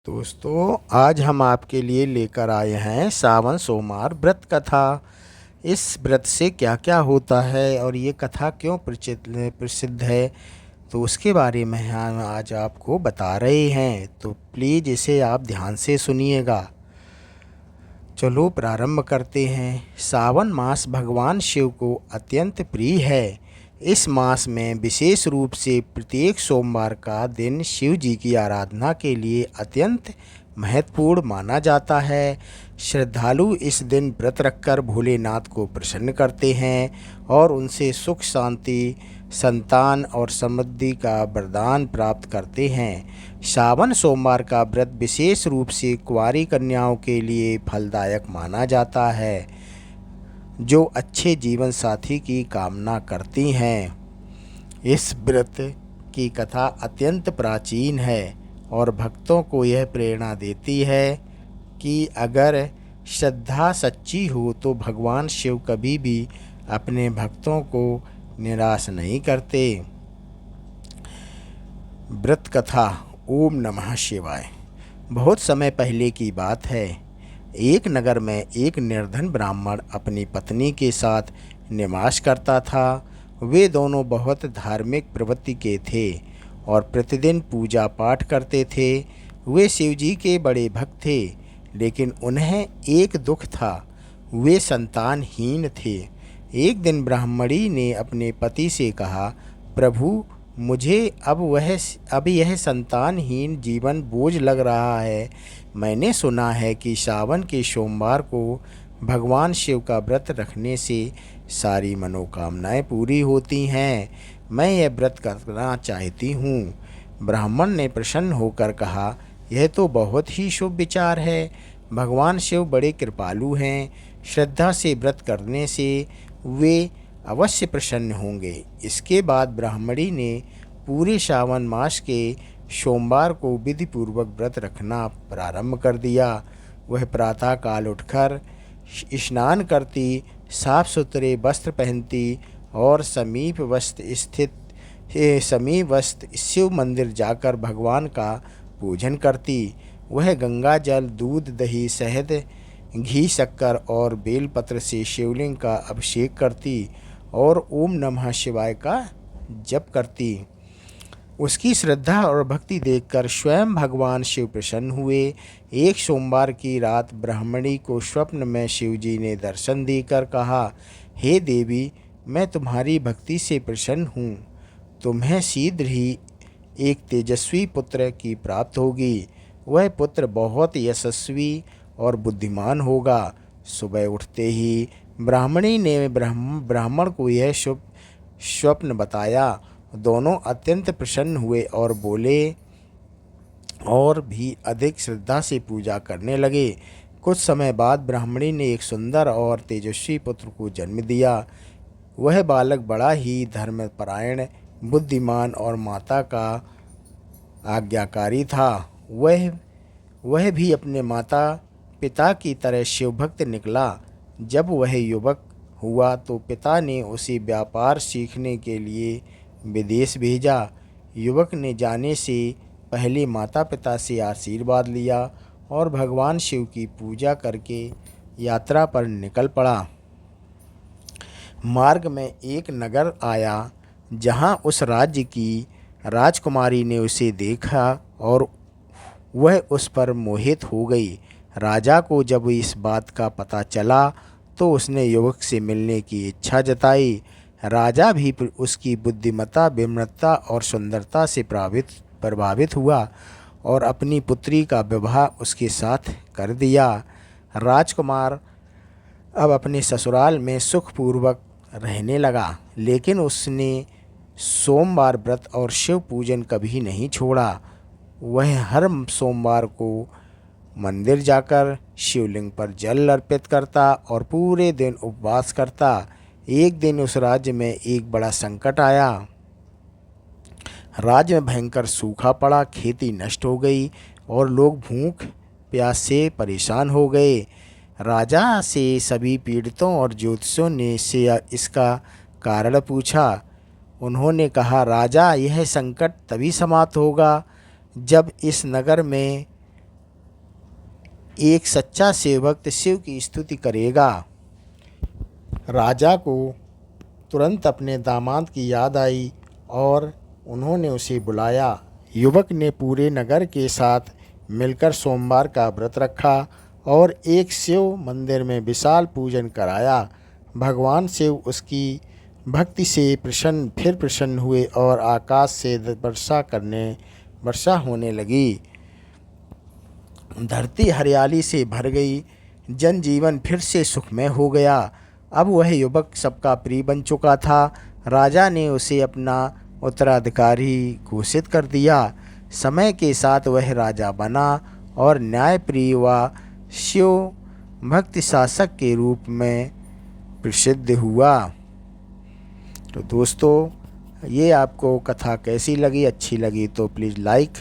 दोस्तों, आज हम आपके लिए लेकर आए हैं सावन सोमवार व्रत कथा। इस व्रत से क्या क्या होता है और ये कथा क्यों प्रसिद्ध है, तो उसके बारे में हम आज आपको बता रहे हैं। तो प्लीज़ इसे आप ध्यान से सुनिएगा। चलो प्रारंभ करते हैं। सावन मास भगवान शिव को अत्यंत प्रिय है। इस मास में विशेष रूप से प्रत्येक सोमवार का दिन शिव जी की आराधना के लिए अत्यंत महत्वपूर्ण माना जाता है। श्रद्धालु इस दिन व्रत रखकर भोलेनाथ को प्रसन्न करते हैं और उनसे सुख शांति, संतान और समृद्धि का वरदान प्राप्त करते हैं। सावन सोमवार का व्रत विशेष रूप से कुंवारी कन्याओं के लिए फलदायक माना जाता है, जो अच्छे जीवन साथी की कामना करती हैं। इस व्रत की कथा अत्यंत प्राचीन है और भक्तों को यह प्रेरणा देती है कि अगर श्रद्धा सच्ची हो तो भगवान शिव कभी भी अपने भक्तों को निराश नहीं करते। व्रत कथा। ओम नमः शिवाय। बहुत समय पहले की बात है। एक नगर में एक निर्धन ब्राह्मण अपनी पत्नी के साथ निवास करता था। वे दोनों बहुत धार्मिक प्रवृत्ति के थे और प्रतिदिन पूजा पाठ करते थे। वे शिवजी के बड़े भक्त थे, लेकिन उन्हें एक दुख था, वे संतानहीन थे। एक दिन ब्राह्मणी ने अपने पति से कहा, प्रभु, मुझे अब यह संतानहीन जीवन बोझ लग रहा है। मैंने सुना है कि सावन के सोमवार को भगवान शिव का व्रत रखने से सारी मनोकामनाएं पूरी होती हैं। मैं यह व्रत करना चाहती हूँ। ब्राह्मण ने प्रसन्न होकर कहा, यह तो बहुत ही शुभ विचार है। भगवान शिव बड़े कृपालु हैं। श्रद्धा से व्रत करने से वे अवश्य प्रसन्न होंगे। इसके बाद ब्राह्मणी ने पूरे सावन मास के सोमवार को विधिपूर्वक व्रत रखना प्रारंभ कर दिया। वह प्रातःकाल उठकर स्नान करती, साफ सुथरे वस्त्र पहनती और समीपस्थ शिव मंदिर जाकर भगवान का पूजन करती। वह गंगा जल, दूध, दही, शहद, घी, शक्कर और बेलपत्र से शिवलिंग का अभिषेक करती और ओम नमः शिवाय का जप करती। उसकी श्रद्धा और भक्ति देखकर स्वयं भगवान शिव प्रसन्न हुए। एक सोमवार की रात ब्राह्मणी को स्वप्न में शिवजी ने दर्शन देकर कहा, हे देवी, मैं तुम्हारी भक्ति से प्रसन्न हूँ। तुम्हें शीघ्र ही एक तेजस्वी पुत्र की प्राप्त होगी। वह पुत्र बहुत यशस्वी और बुद्धिमान होगा। सुबह उठते ही ब्राह्मणी ने ब्राह्मण को यह शुभ स्वप्न बताया। दोनों अत्यंत प्रसन्न हुए और बोले और भी अधिक श्रद्धा से पूजा करने लगे। कुछ समय बाद ब्राह्मणी ने एक सुंदर और तेजस्वी पुत्र को जन्म दिया। वह बालक बड़ा ही धर्मपरायण, बुद्धिमान और माता का आज्ञाकारी था। वह भी अपने माता पिता की तरह शिवभक्त निकला। जब वह युवक हुआ तो पिता ने उसे व्यापार सीखने के लिए विदेश भेजा। युवक ने जाने से पहले माता पिता से आशीर्वाद लिया और भगवान शिव की पूजा करके यात्रा पर निकल पड़ा। मार्ग में एक नगर आया जहां उस राज्य की राजकुमारी ने उसे देखा और वह उस पर मोहित हो गई। राजा को जब इस बात का पता चला तो उसने युवक से मिलने की इच्छा जताई। राजा भी उसकी बुद्धिमत्ता, विनम्रता और सुंदरता से प्रभावित हुआ और अपनी पुत्री का विवाह उसके साथ कर दिया। राजकुमार अब अपने ससुराल में सुखपूर्वक रहने लगा, लेकिन उसने सोमवार व्रत और शिव पूजन कभी नहीं छोड़ा। वह हर सोमवार को मंदिर जाकर शिवलिंग पर जल अर्पित करता और पूरे दिन उपवास करता। एक दिन उस राज्य में एक बड़ा संकट आया। राज्य में भयंकर सूखा पड़ा, खेती नष्ट हो गई और लोग भूख प्यास से परेशान हो गए। राजा से सभी पीड़ितों और ज्योतिषियों ने इसका कारण पूछा। उन्होंने कहा, राजा, यह संकट तभी समाप्त होगा जब इस नगर में एक सच्चा सेवक शिव की स्तुति करेगा। राजा को तुरंत अपने दामाद की याद आई और उन्होंने उसे बुलाया। युवक ने पूरे नगर के साथ मिलकर सोमवार का व्रत रखा और एक शिव मंदिर में विशाल पूजन कराया। भगवान शिव उसकी भक्ति से प्रसन्न हुए और आकाश से वर्षा होने लगी। धरती हरियाली से भर गई, जनजीवन फिर से सुखमय हो गया। अब वह युवक सबका प्रिय बन चुका था। राजा ने उसे अपना उत्तराधिकारी घोषित कर दिया। समय के साथ वह राजा बना और न्यायप्रिय व शिव भक्त शासक के रूप में प्रसिद्ध हुआ। तो दोस्तों, ये आपको कथा कैसी लगी? अच्छी लगी तो प्लीज़ लाइक